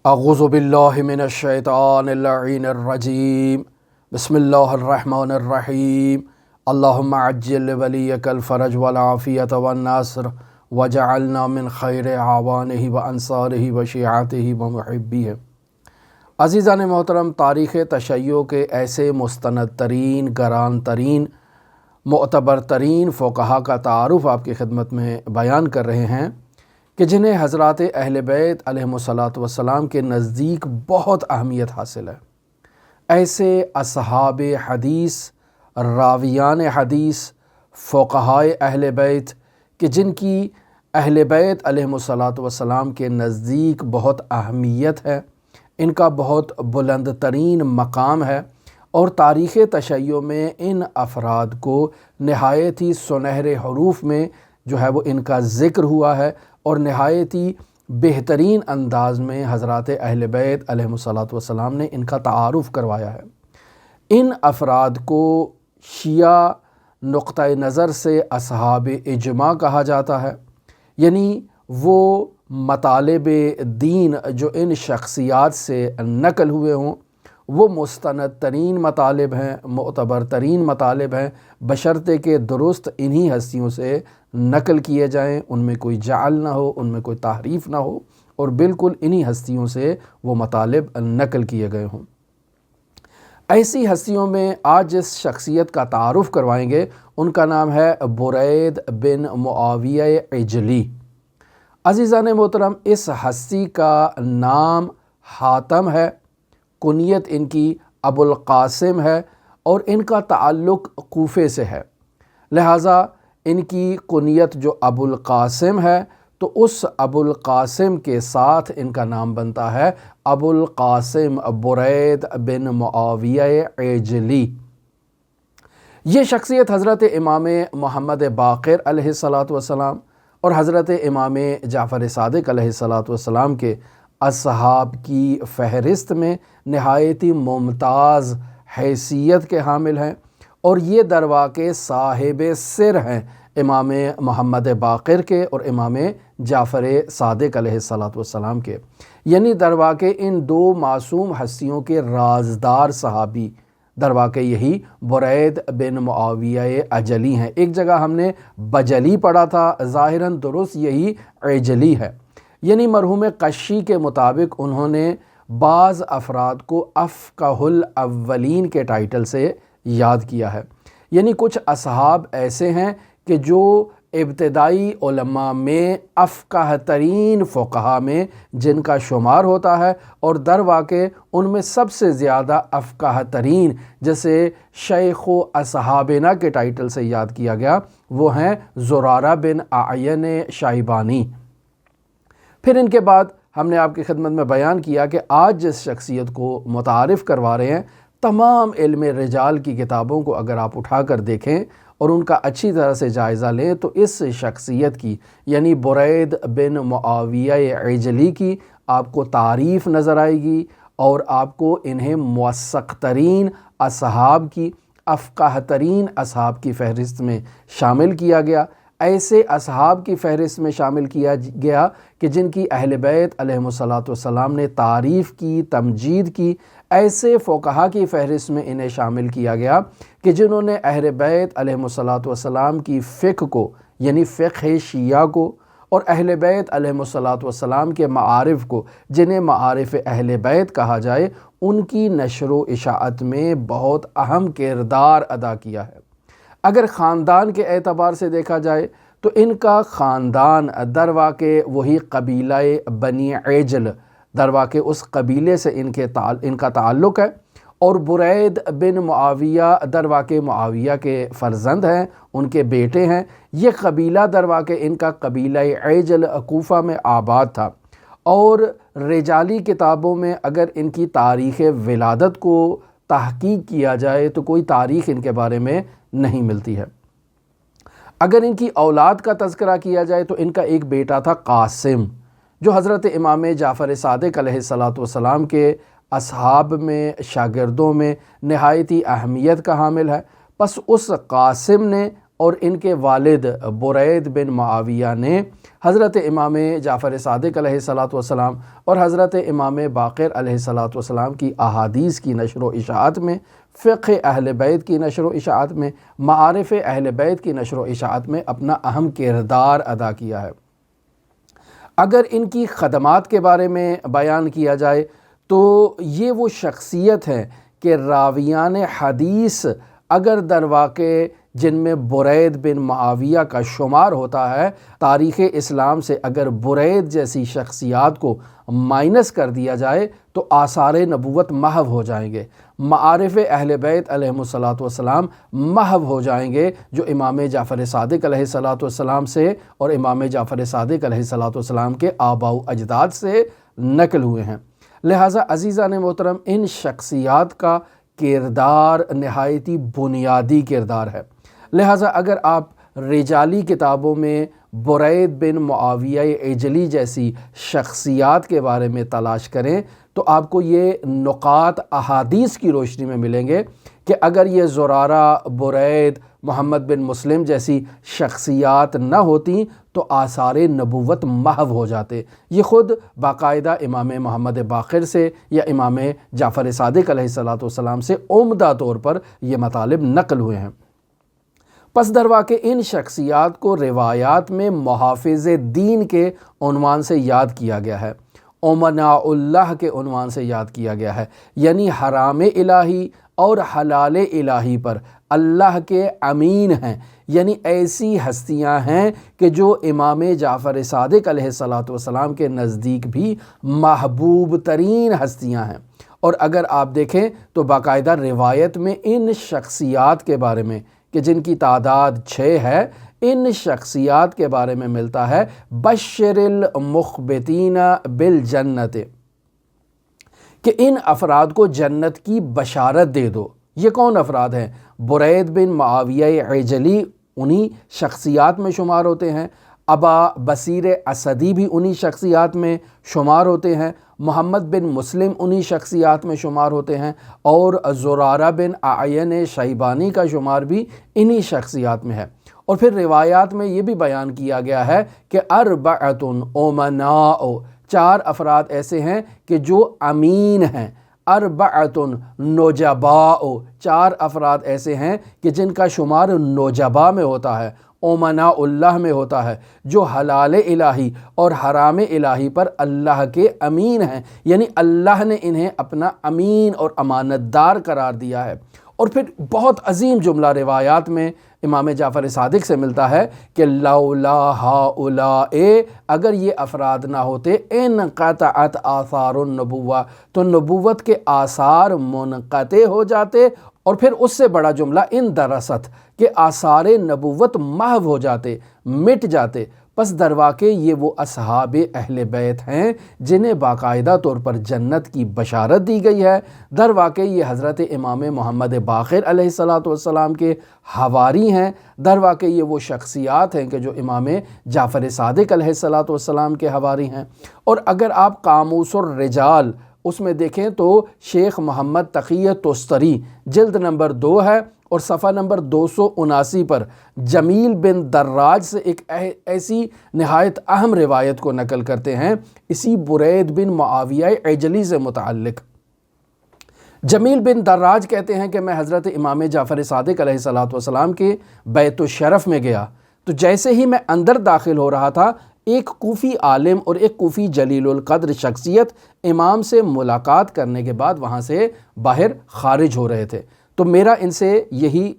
اعوذ باللہ من الشیطان اللعین الرجیم بسم اللہ الرحمن الرحیم اللہم عجل ولیک الفرج والعافیت والنصر وجعلنا من خیر اعوانہ وانصارہ وشیعاتہ ومحبیہ۔ عزیزان محترم، تاریخ تشیع کے ایسے مستند ترین، گران ترین، معتبر ترین فقہا کا تعارف آپ کی خدمت میں بیان کر رہے ہیں کہ جنہیں حضرات اہل بیت علیہم الصلاۃ والسلام کے نزدیک بہت اہمیت حاصل ہے۔ ایسے اصحاب حدیث، راویان حدیث، فقہائے اہل بیت کہ جن کی اہل بیت علیہم الصلاۃ والسلام کے نزدیک بہت اہمیت ہے، ان کا بہت بلند ترین مقام ہے، اور تاریخ تشیع میں ان افراد کو نہایت ہی سنہرے حروف میں جو ہے وہ ان کا ذکر ہوا ہے، اور نہایت ہی بہترین انداز میں حضرات اہل بیت علیہم الصلاۃ والسلام نے ان کا تعارف کروایا ہے۔ ان افراد کو شیعہ نقطۂ نظر سے اصحاب اجماع کہا جاتا ہے، یعنی وہ مطالب دین جو ان شخصیات سے نقل ہوئے ہوں وہ مستند ترین مطالب ہیں، معتبر ترین مطالب ہیں، بشرطے کہ درست انہی ہستیوں سے نقل کیے جائیں، ان میں کوئی جعل نہ ہو، ان میں کوئی تحریف نہ ہو، اور بالکل انہی ہستیوں سے وہ مطالب نقل کیے گئے ہوں۔ ایسی ہستیوں میں آج جس شخصیت کا تعارف کروائیں گے ان کا نام ہے برید بن معاویہ عجلی۔ عزیزان محترم، اس ہستی کا نام حاتم ہے، کنیت ان کی ابو القاسم ہے، اور ان کا تعلق کوفے سے ہے، لہٰذا ان کی کنیت جو ابو القاسم ہے تو اس ابو القاسم کے ساتھ ان کا نام بنتا ہے ابو القاسم برید بن معاویہ عجلی۔ یہ شخصیت حضرت امام محمد باقر علیہ الصلاۃ والسلام اور حضرت امام جعفر صادق علیہ الصلاۃ والسلام کے اصحاب کی فہرست میں نہایت ہی ممتاز حیثیت کے حامل ہیں، اور یہ درواقع صاحب سر ہیں امام محمد باقر کے اور امام جعفر صادق علیہ الصلاۃ والسلام کے، یعنی درواقع ان دو معصوم ہستیوں کے رازدار صحابی درواقع یہی برید بن معاویہ عجلی ہیں۔ ایک جگہ ہم نے بجلی پڑھا تھا، ظاہراً درست یہی عجلی ہے، یعنی مرحوم قشی کے مطابق انہوں نے بعض افراد کو افقہ الاولین کے ٹائٹل سے یاد کیا ہے، یعنی کچھ اصحاب ایسے ہیں کہ جو ابتدائی علماء میں افقہ ترین فقہا میں جن کا شمار ہوتا ہے، اور در واقع ان میں سب سے زیادہ افقہ ترین جیسے شیخ و اصحابنا کے ٹائٹل سے یاد کیا گیا وہ ہیں زرارہ بن اعین شیبانی۔ پھر ان کے بعد ہم نے آپ کی خدمت میں بیان کیا کہ آج جس شخصیت کو متعارف کروا رہے ہیں، تمام علم رجال کی کتابوں کو اگر آپ اٹھا کر دیکھیں اور ان کا اچھی طرح سے جائزہ لیں تو اس شخصیت کی یعنی برید بن معاویہ عجلی کی آپ کو تعریف نظر آئے گی، اور آپ کو انہیں موثق ترین اصحاب کی، افقہ ترین اصحاب کی فہرست میں شامل کیا گیا۔ ایسے اصحاب کی فہرست میں شامل کیا گیا کہ جن کی اہل بیت علیہم الصلاۃ والسلام نے تعریف کی، تمجید کی۔ ایسے فقہا کی فہرست میں انہیں شامل کیا گیا کہ جنہوں نے اہل بیت علیہم الصلاۃ والسلام کی فقہ کو یعنی فقہ شیعہ کو، اور اہل بیت علیہم الصلاۃ والسلام کے معارف کو جنہیں معارف اہل بیت کہا جائے، ان کی نشر و اشاعت میں بہت اہم کردار ادا کیا ہے۔ اگر خاندان کے اعتبار سے دیکھا جائے تو ان کا خاندان در واقع وہی قبیلہ بنی عجل، در واقع اس قبیلے سے ان کا تعلق ہے، اور برید بن معاویہ در واقع معاویہ کے فرزند ہیں، ان کے بیٹے ہیں۔ یہ قبیلہ در واقع ان کا قبیلہ عجل کوفہ میں آباد تھا، اور رجالی کتابوں میں اگر ان کی تاریخ ولادت کو تحقیق کیا جائے تو کوئی تاریخ ان کے بارے میں نہیں ملتی ہے۔ اگر ان کی اولاد کا تذکرہ کیا جائے تو ان کا ایک بیٹا تھا قاسم، جو حضرت امام جعفر صادق علیہ الصلاۃ والسلام کے اصحاب میں، شاگردوں میں نہایت ہی اہمیت کا حامل ہے۔ پس اس قاسم نے اور ان کے والد برید بن معاویہ نے حضرت امام جعفر صادق علیہ الصلاۃ والسلام اور حضرت امام باقر علیہ الصلاۃ والسلام کی احادیث کی نشر و اشاعت میں، فقہ اہل بیت کی نشر و اشاعت میں، معارف اہل بیت کی نشر و اشاعت میں اپنا اہم کردار ادا کیا ہے۔ اگر ان کی خدمات کے بارے میں بیان کیا جائے تو یہ وہ شخصیت ہیں کہ راویان حدیث اگر در واقع جن میں برید بن معاویہ کا شمار ہوتا ہے، تاریخ اسلام سے اگر برید جیسی شخصیات کو مائنس کر دیا جائے تو آثار نبوت محو ہو جائیں گے، معارف اہل بیت علیہم الصلاۃ والسلام محو ہو جائیں گے، جو امام جعفر صادق علیہ الصلاۃ والسلام سے اور امام جعفر صادق علیہ الصلاۃ والسلام کے آباء و اجداد سے نقل ہوئے ہیں۔ لہٰذا عزیزان محترم، ان شخصیات کا کردار نہایتی بنیادی کردار ہے۔ لہٰذا اگر آپ رجالی کتابوں میں برید بن معاویہ عجلی جیسی شخصیات کے بارے میں تلاش کریں تو آپ کو یہ نقاط احادیث کی روشنی میں ملیں گے کہ اگر یہ زرارہ، برید، محمد بن مسلم جیسی شخصیات نہ ہوتیں تو آثار نبوت محو ہو جاتے۔ یہ خود باقاعدہ امام محمد باقر سے یا امام جعفر صادق علیہ الصلاۃ والسلام سے عمدہ طور پر یہ مطالب نقل ہوئے ہیں۔ پس در واقع ان شخصیات کو روایات میں محافظ دین کے عنوان سے یاد کیا گیا ہے، امناء اللہ کے عنوان سے یاد کیا گیا ہے، یعنی حرام الہی اور حلال الہی پر اللہ کے امین ہیں، یعنی ایسی ہستیاں ہیں کہ جو امام جعفر صادق علیہ الصلاۃ والسلام کے نزدیک بھی محبوب ترین ہستیاں ہیں۔ اور اگر آپ دیکھیں تو باقاعدہ روایت میں ان شخصیات کے بارے میں کہ جن کی تعداد 6 ہے، ان شخصیات کے بارے میں ملتا ہے بشر المخبتین بالجنت، کہ ان افراد کو جنت کی بشارت دے دو۔ یہ کون افراد ہیں؟ برید بن معاویہ عجلی انہی شخصیات میں شمار ہوتے ہیں، ابا بصیر اسدی بھی انہی شخصیات میں شمار ہوتے ہیں، محمد بن مسلم انہی شخصیات میں شمار ہوتے ہیں، اور زرارہ بن اعین شیبانی کا شمار بھی انہی شخصیات میں ہے۔ اور پھر روایات میں یہ بھی بیان کیا گیا ہے کہ اربعۃ امناء، 4 افراد ایسے ہیں کہ جو امین ہیں، اربعۃ نجباء، 4 افراد ایسے ہیں کہ جن کا شمار نجبا میں ہوتا ہے، امناء اللہ میں ہوتا ہے، جو حلال الہی اور حرام الہی پر اللہ کے امین ہیں، یعنی اللہ نے انہیں اپنا امین اور امانت دار قرار دیا ہے۔ اور پھر بہت عظیم جملہ روایات میں امام جعفر صادق سے ملتا ہے کہ لولا ہؤلاء، اگر یہ افراد نہ ہوتے، انقطعت آثار النبوہ، تو نبوت کے آثار منقطع ہو جاتے۔ اور پھر اس سے بڑا جملہ ان درست، کہ آثار نبوت محو ہو جاتے، مٹ جاتے۔ پس در واقع یہ وہ اصحاب اہل بیت ہیں جنہیں باقاعدہ طور پر جنت کی بشارت دی گئی ہے۔ در واقع یہ حضرت امام محمد باقر علیہ الصلاۃ والسلام کے حواری ہیں۔ در واقع یہ وہ شخصیات ہیں کہ جو امام جعفر صادق علیہ الصلاۃ والسلام کے حواری ہیں۔ اور اگر آپ قاموس الرجال اس میں دیکھیں تو شیخ محمد تقی تستری جلد نمبر 2 ہے اور صفحہ نمبر 279 پر جمیل بن دراج سے ایک ایسی نہایت اہم روایت کو نقل کرتے ہیں اسی برید بن معاویہ عجلی سے متعلق۔ جمیل بن دراج کہتے ہیں کہ میں حضرت امام جعفر صادق علیہ الصلاۃ والسلام کے بیت الشرف میں گیا تو جیسے ہی میں اندر داخل ہو رہا تھا، ایک کوفی عالم اور ایک کوفی جلیل القدر شخصیت امام سے ملاقات کرنے کے بعد وہاں سے باہر خارج ہو رہے تھے۔ تو میرا ان سے یہی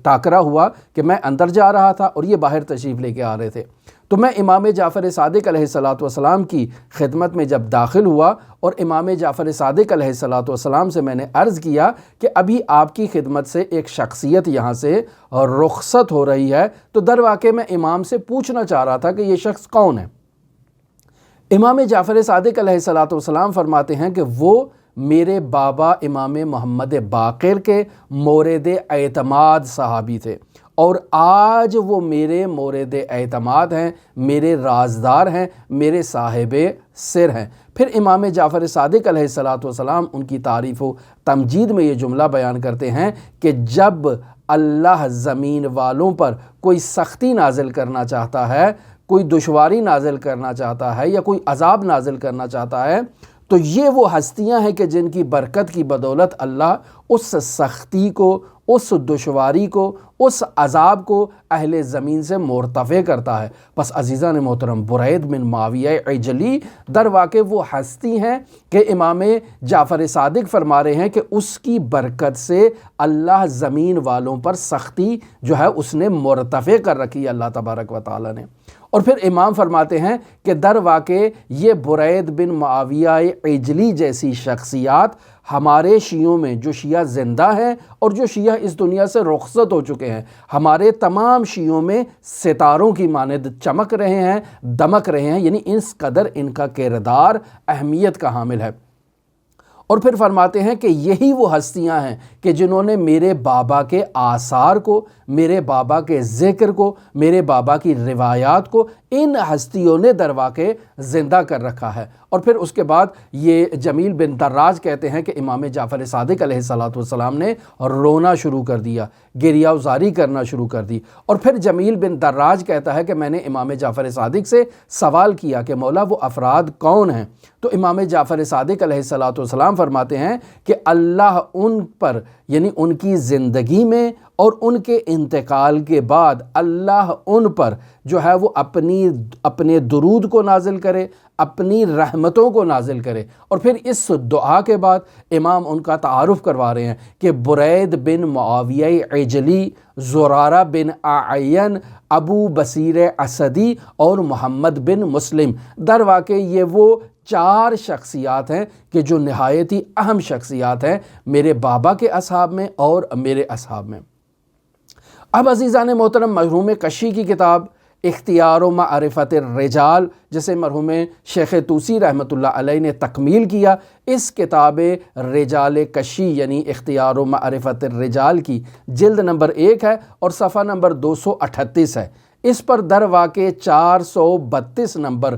ٹاکرا ہوا کہ میں اندر جا رہا تھا اور یہ باہر تشریف لے کے آ رہے تھے۔ تو میں امام جعفر صادق علیہ الصلاۃ والسلام کی خدمت میں جب داخل ہوا اور امام جعفر صادق علیہ الصلاۃ والسلام سے میں نے عرض کیا کہ ابھی آپ کی خدمت سے ایک شخصیت یہاں سے رخصت ہو رہی ہے، تو در واقع میں امام سے پوچھنا چاہ رہا تھا کہ یہ شخص کون ہے۔ امام جعفر صادق علیہ الصلاۃ والسلام فرماتے ہیں کہ وہ میرے بابا امام محمد باقر کے مورد اعتماد صحابی تھے، اور آج وہ میرے مورد اعتماد ہیں، میرے رازدار ہیں، میرے صاحب سر ہیں۔ پھر امام جعفر صادق علیہ الصلاۃ والسلام ان کی تعریف و تمجید میں یہ جملہ بیان کرتے ہیں کہ جب اللہ زمین والوں پر کوئی سختی نازل کرنا چاہتا ہے، کوئی دشواری نازل کرنا چاہتا ہے یا کوئی عذاب نازل کرنا چاہتا ہے، تو یہ وہ ہستیاں ہیں کہ جن کی برکت کی بدولت اللہ اس سختی کو، اس دشواری کو، اس عذاب کو اہل زمین سے مرتفع کرتا ہے۔ بس عزیزان محترم، برید بن معاویہ عجلی در واقع وہ ہستی ہیں کہ امام جعفر صادق فرما رہے ہیں کہ اس کی برکت سے اللہ زمین والوں پر سختی جو ہے اس نے مرتفع کر رکھی ہے اللہ تبارک و تعالی نے۔ اور پھر امام فرماتے ہیں کہ در واقع یہ برید بن معاویہ عجلی جیسی شخصیات ہمارے شیعوں میں، جو شیعہ زندہ ہیں اور جو شیعہ اس دنیا سے رخصت ہو چکے ہیں، ہمارے تمام شیعوں میں ستاروں کی مانند چمک رہے ہیں، دمک رہے ہیں، یعنی اس قدر ان کا کردار اہمیت کا حامل ہے۔ اور پھر فرماتے ہیں کہ یہی وہ ہستیاں ہیں کہ جنہوں نے میرے بابا کے آثار کو، میرے بابا کے ذکر کو، میرے بابا کی روایات کو ان ہستیوں نے در واقع زندہ کر رکھا ہے۔ اور پھر اس کے بعد یہ جمیل بن دراج کہتے ہیں کہ امام جعفر صادق علیہ السلام نے رونا شروع کر دیا، گریہ زاری کرنا شروع کر دی۔ اور پھر جمیل بن دراج کہتا ہے کہ میں نے امام جعفر صادق سے سوال کیا کہ مولا وہ افراد کون ہیں؟ تو امام جعفر صادق علیہ السلام فرماتے ہیں کہ اللہ ان پر، یعنی ان کی زندگی میں اور ان کے انتقال کے بعد اللہ ان پر جو ہے وہ اپنے درود کو نازل کرے، اپنی رحمتوں کو نازل کرے۔ اور پھر اس دعا کے بعد امام ان کا تعارف کروا رہے ہیں کہ برید بن معاویہ عجلی، زرارہ بن اعین، ابو بصیر اسدی اور محمد بن مسلم، در واقع یہ وہ 4 شخصیات ہیں کہ جو نہایت ہی اہم شخصیات ہیں میرے بابا کے اصحاب میں اور میرے اصحاب میں۔ اب عزیزان محترم، مرحوم کشی کی کتاب اختیار و معرفت الرجال، جسے مرحوم شیخ طوسی رحمۃ اللہ علیہ نے تکمیل کیا، اس کتاب رجال کشی یعنی اختیار و معرفت الرجال کی جلد نمبر 1 ہے اور صفحہ نمبر 238 ہے۔ اس پر در واقع 432 نمبر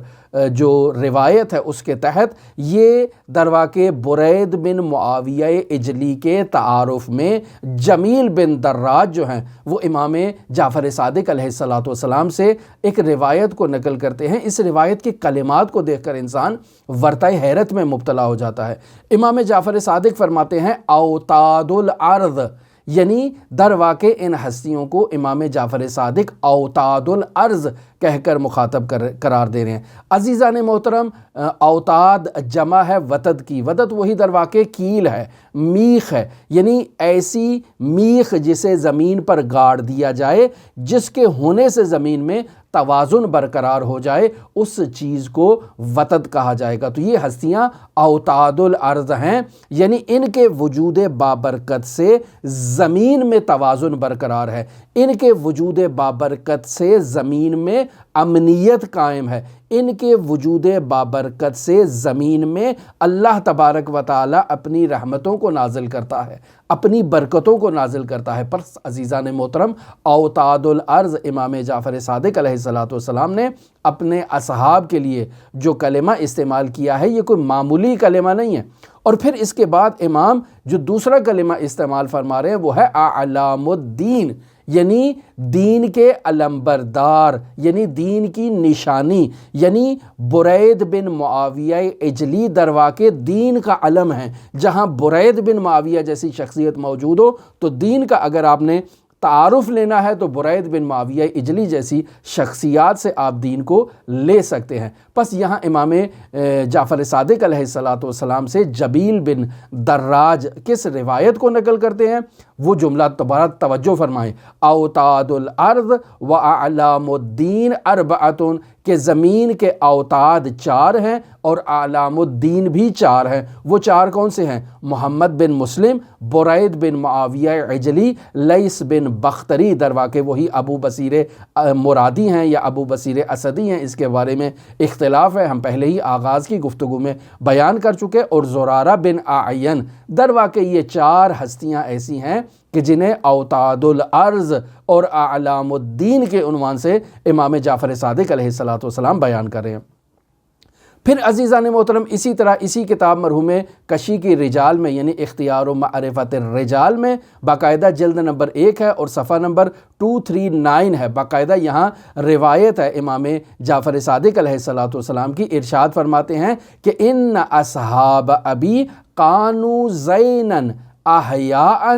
جو روایت ہے اس کے تحت یہ در واقع برید بن معاویہ عجلی کے تعارف میں جمیل بن دراج جو ہیں وہ امام جعفر صادق علیہ السلام سے ایک روایت کو نقل کرتے ہیں۔ اس روایت کے کلمات کو دیکھ کر انسان ورطۂ حیرت میں مبتلا ہو جاتا ہے۔ امام جعفر صادق فرماتے ہیں اوتاد الارض، یعنی در واقع ان ہستیوں کو امام جعفر صادق اوتاد الارض کہہ کر مخاطب قرار دے رہے ہیں۔ عزیزان محترم، اوتاد جمع ہے وتد کی، وتد وہی در واقع کیل ہے، میخ ہے، یعنی ایسی میخ جسے زمین پر گاڑ دیا جائے جس کے ہونے سے زمین میں توازن برقرار ہو جائے، اس چیز کو وتد کہا جائے گا۔ تو یہ ہستیاں اوتاد الارض ہیں، یعنی ان کے وجود بابرکت سے زمین میں توازن برقرار ہے، ان کے وجود بابرکت سے زمین میں امنیت قائم ہے، ان کے وجود بابرکت سے زمین میں اللہ تبارک و تعالی اپنی رحمتوں کو نازل کرتا ہے، اپنی برکتوں کو نازل کرتا ہے۔ پر عزیزان محترم، اوتاد الارض امام جعفر صادق علیہ السلام نے اپنے اصحاب کے لیے جو کلمہ استعمال کیا ہے یہ کوئی معمولی کلمہ نہیں ہے۔ اور پھر اس کے بعد امام جو دوسرا کلمہ استعمال فرما رہے ہیں وہ ہے اعلام الدین، یعنی دین کے علمبردار، یعنی دین کی نشانی، یعنی برید بن معاویہ عجلی در واقع دین کا علم ہے۔ جہاں برید بن معاویہ جیسی شخصیت موجود ہو تو دین کا اگر آپ نے تعارف لینا ہے تو برید بن معاویہ عجلی جیسی شخصیات سے آپ دین کو لے سکتے ہیں۔ پس یہاں امام جعفر صادق علیہ السلام سے جمیل بن دراج کس روایت کو نقل کرتے ہیں وہ جملہ تبارک توجہ فرمائیں، اوتاد الارض و اعلام الدین اربعۃ، کہ زمین کے اوتاد 4 ہیں اور اعلام الدین بھی 4 ہیں۔ وہ 4 کون سے ہیں؟ محمد بن مسلم، برید بن معاویہ عجلی، لیث بن بختری، در واقع وہی ابو بصیر مرادی ہیں یا ابو بصیر اسدی ہیں، اس کے بارے میں اختلاف ہے، ہم پہلے ہی آغاز کی گفتگو میں بیان کر چکے، اور زرارہ بن اعین۔ در واقع یہ 4 ہستیاں ایسی ہیں کہ جنہیں اوتاد الارض اور اعلام الدین کے عنوان سے امام جعفر صادق علیہ السلام بیان کر رہے ہیں۔ پھر عزیزان محترم اسی طرح اسی کتاب مرحوم کشی کی رجال میں یعنی اختیار و معرفت الرجال میں باقاعدہ جلد نمبر 1 ہے اور صفحہ نمبر 239 ہے، باقاعدہ یہاں روایت ہے امام جعفر صادق علیہ السلام کی، ارشاد فرماتے ہیں کہ ان اصحاب ابی کانوا زینا احیاء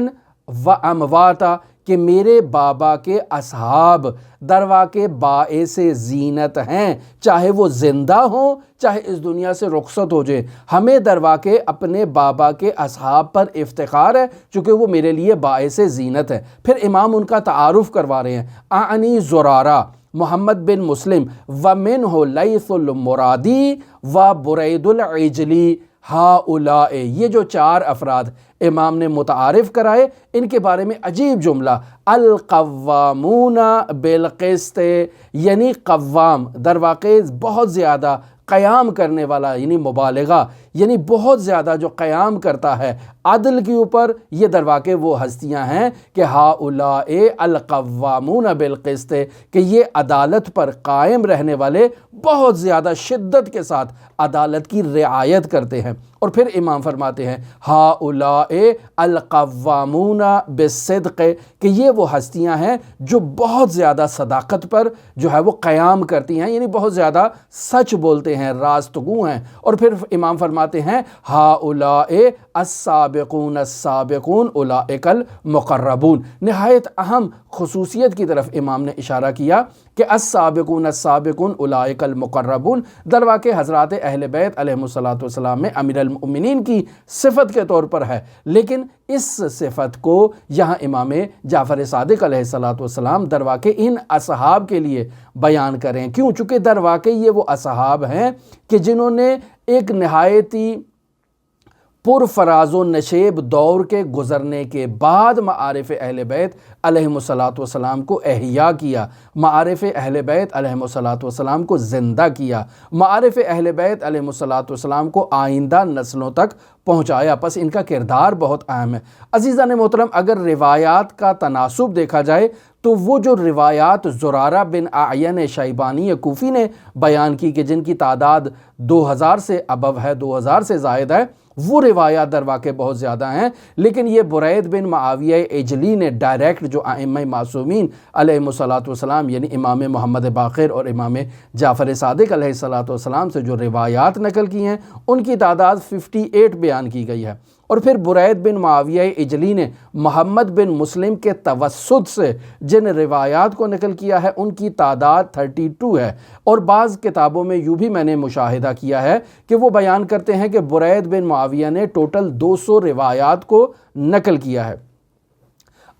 و امواتا، کہ میرے بابا کے اصحاب درواقع باعث زینت ہیں، چاہے وہ زندہ ہوں چاہے اس دنیا سے رخصت ہو جائے، ہمیں درواقع اپنے بابا کے اصحاب پر افتخار ہے چونکہ وہ میرے لیے باعث زینت ہے۔ پھر امام ان کا تعارف کروا رہے ہیں، اعنی زرارہ محمد بن مسلم ومنہ لیث المرادی و برید العجلی ہاؤلاء، یہ جو 4 افراد امام نے متعارف کرائے، ان کے بارے میں عجیب جملہ، القوامون بالقسط، یعنی قوام درواقع بہت زیادہ قیام کرنے والا، یعنی مبالغہ، یعنی بہت زیادہ جو قیام کرتا ہے عدل کے اوپر، یہ درواقع وہ ہستیاں ہیں کہ ہاؤلاء القوامون بالقسط، کہ یہ عدالت پر قائم رہنے والے، بہت زیادہ شدت کے ساتھ عدالت کی رعایت کرتے ہیں۔ اور پھر امام فرماتے ہیں ہاؤلاء القوامون بالصدق، کہ یہ وہ ہستیاں ہیں جو بہت زیادہ صداقت پر جو ہے وہ قیام کرتی ہیں، یعنی بہت زیادہ سچ بولتے ہیں، راستگو ہیں۔ اور پھر امام فرماتے ہیں ہاؤلاء السابقون السابقون اولئک المقربون، نہایت اہم خصوصیت کی طرف امام نے اشارہ کیا کہ السابقون السابقون اولئک المقربون درواقع حضرات اہل بیت علیہم السلام میں امیر المؤمنین کی صفت کے طور پر ہے، لیکن اس صفت کو یہاں امام جعفر صادق علیہ السلام درواقع ان اصحاب کے لیے بیان کریں۔ کیوں؟ چونکہ درواقع یہ وہ اصحاب ہیں کہ جنہوں نے ایک نہایتی پر فراز و نشیب دور کے گزرنے کے بعد معارف اہل بیت علیہم السلام کو احیا کیا، معارف اہل بیت علیہم السلام کو زندہ کیا، معارف اہل بیت علیہم السلام کو آئندہ نسلوں تک پہنچایا، پس ان کا کردار بہت اہم ہے۔ عزیزان محترم اگر روایات کا تناسب دیکھا جائے تو وہ جو روایات زرارہ بن اعین شیبانی کوفی نے بیان کی کہ جن کی تعداد 2000 سے ابو ہے، 2000 سے زائد ہے، وہ روایات در واقع بہت زیادہ ہیں، لیکن یہ برید بن معاویہ عجلی نے ڈائریکٹ جو ائمہ معصومین علیہم السلام یعنی امام محمد باقر اور امام جعفر صادق علیہ السلام سے جو روایات نقل کی ہیں ان کی تعداد 58 بیان کی گئی ہے۔ اور پھر برید بن معاویہ عجلی نے محمد بن مسلم کے توسط سے جن روایات کو نقل کیا ہے ان کی تعداد 32 ہے، اور بعض کتابوں میں یوں بھی میں نے مشاہدہ کیا ہے کہ وہ بیان کرتے ہیں کہ برید بن معاویہ نے ٹوٹل 200 روایات کو نقل کیا ہے۔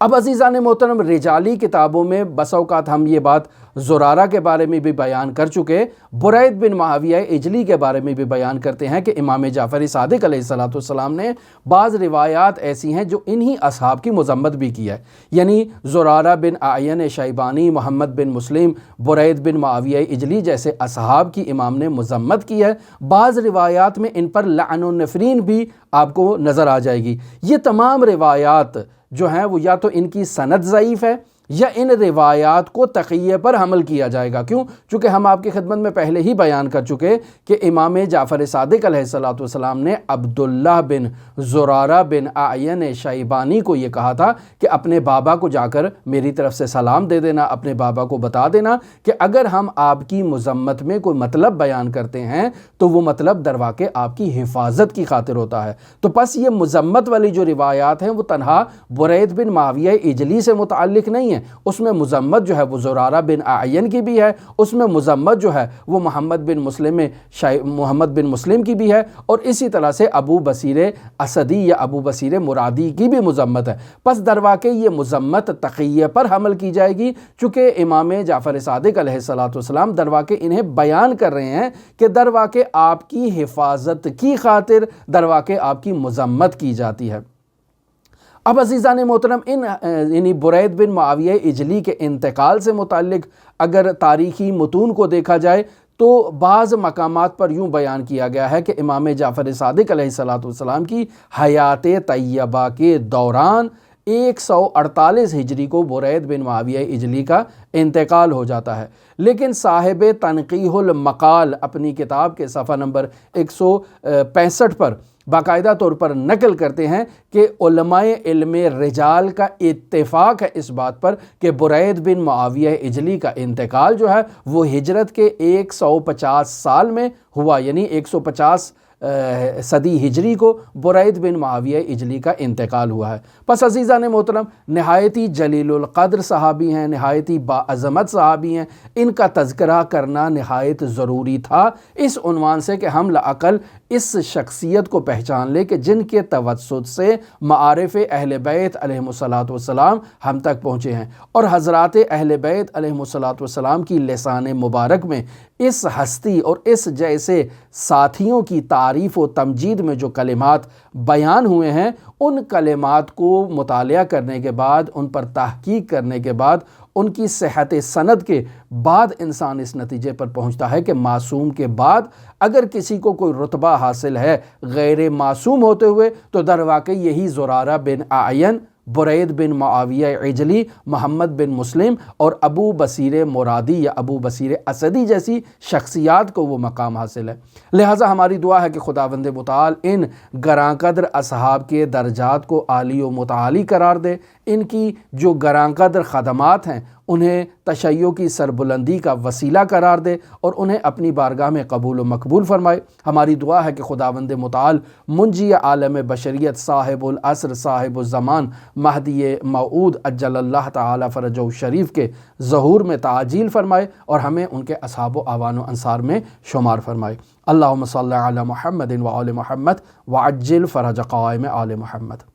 اب عزیزان محترم رجالی کتابوں میں بس اوقات ہم یہ بات زرارہ کے بارے میں بھی بیان کر چکے، برید بن معاویہ عجلی کے بارے میں بھی بیان کرتے ہیں کہ امام جعفر صادق علیہ السلام نے بعض روایات ایسی ہیں جو انہی اصحاب کی مذمت بھی کی ہے، یعنی زرارہ بن اعین شیبانی، محمد بن مسلم، برید بن معاویہ عجلی جیسے اصحاب کی امام نے مذمت کی ہے۔ بعض روایات میں ان پر لعن و نفرین بھی آپ کو نظر آ جائے گی۔ یہ تمام روایات جو ہیں وہ یا تو ان کی سند ضعیف ہے یا ان روایات کو تقیہ پر حمل کیا جائے گا۔ کیوں؟ چونکہ ہم آپ کی خدمت میں پہلے ہی بیان کر چکے کہ امام جعفر صادق علیہ السلام نے عبداللہ بن زرارہ بن اعین شیبانی کو یہ کہا تھا کہ اپنے بابا کو جا کر میری طرف سے سلام دے دینا، اپنے بابا کو بتا دینا کہ اگر ہم آپ کی مذمت میں کوئی مطلب بیان کرتے ہیں تو وہ مطلب در واقع آپ کی حفاظت کی خاطر ہوتا ہے۔ تو پس یہ مذمت والی جو روایات ہیں وہ تنہا برید بن معاویہ عجلی سے متعلق نہیں ہے، اس میں مذمت جو ہے وہ زرارہ بن اعین کی بھی ہے، اس میں مذمت جو ہے وہ محمد بن مسلم کی بھی ہے، اور اسی طرح سے ابو بصیر اسدی یا ابو بصیر مرادی کی بھی مذمت ہے۔ پس در واقع یہ مذمت تقیہ پر حمل کی جائے گی، چونکہ امام جعفر صادق علیہ السلام در واقع انہیں بیان کر رہے ہیں کہ در واقع آپ کی حفاظت کی خاطر در واقع آپ کی مذمت کی جاتی ہے۔ اب عزیزان محترم یعنی برید بن معاویہ عجلی کے انتقال سے متعلق اگر تاریخی متون کو دیکھا جائے تو بعض مقامات پر یوں بیان کیا گیا ہے کہ امام جعفر صادق علیہ السلام کی حیات طیبہ کے دوران 148 ہجری کو برید بن معاویہ اجلی کا انتقال ہو جاتا ہے۔ لیکن صاحب تنقیح المقال اپنی کتاب کے صفحہ نمبر 165 پر باقاعدہ طور پر نقل کرتے ہیں کہ علماء علم رجال کا اتفاق ہے اس بات پر کہ برید بن معاویہ اجلی کا انتقال جو ہے وہ ہجرت کے 150 سال میں ہوا، یعنی 150 صدی ہجری کو برید بن معاویہ اجلی کا انتقال ہوا ہے۔ پس عزیزان محترم، نہایتی جلیل القدر صحابی ہیں، نہایتی باعظمت صحابی ہیں، ان کا تذکرہ کرنا نہایت ضروری تھا اس عنوان سے کہ ہم لاعقل اس شخصیت کو پہچان لیں کہ جن کے توسط سے معارف اہل بیت علیہم السلام ہم تک پہنچے ہیں، اور حضرات اہل بیت علیہم السلام کی لسان مبارک میں اس ہستی اور اس جیسے ساتھیوں کی تعریف و تمجید میں جو کلمات بیان ہوئے ہیں، ان کلمات کو مطالعہ کرنے کے بعد، ان پر تحقیق کرنے کے بعد، ان کی صحت سند کے بعد انسان اس نتیجے پر پہنچتا ہے کہ معصوم کے بعد اگر کسی کو کوئی رتبہ حاصل ہے غیر معصوم ہوتے ہوئے تو در واقعی یہی زرارہ بن اعین، برید بن معاویہ عجلی، محمد بن مسلم اور ابو بصیر مرادی یا ابو بصیر اسدی جیسی شخصیات کو وہ مقام حاصل ہے۔ لہٰذا ہماری دعا ہے کہ خداوند متعال ان گراں قدر اصحاب کے درجات کو عالی و متعالی قرار دے، ان کی جو گراں قدر خدمات ہیں انہیں تشیع کی سربلندی کا وسیلہ قرار دے اور انہیں اپنی بارگاہ میں قبول و مقبول فرمائے۔ ہماری دعا ہے کہ خداوند متعال منجی عالم بشریت، صاحب العصر، صاحب الزمان، مہدی موعود عجل اللہ تعالی فرجہ الشریف کے ظہور میں تعجیل فرمائے اور ہمیں ان کے اصحاب و اعوان و انصار میں شمار فرمائے۔ اللہم صلی علی محمد و آل محمد وعجل فرج قوائم آل محمد۔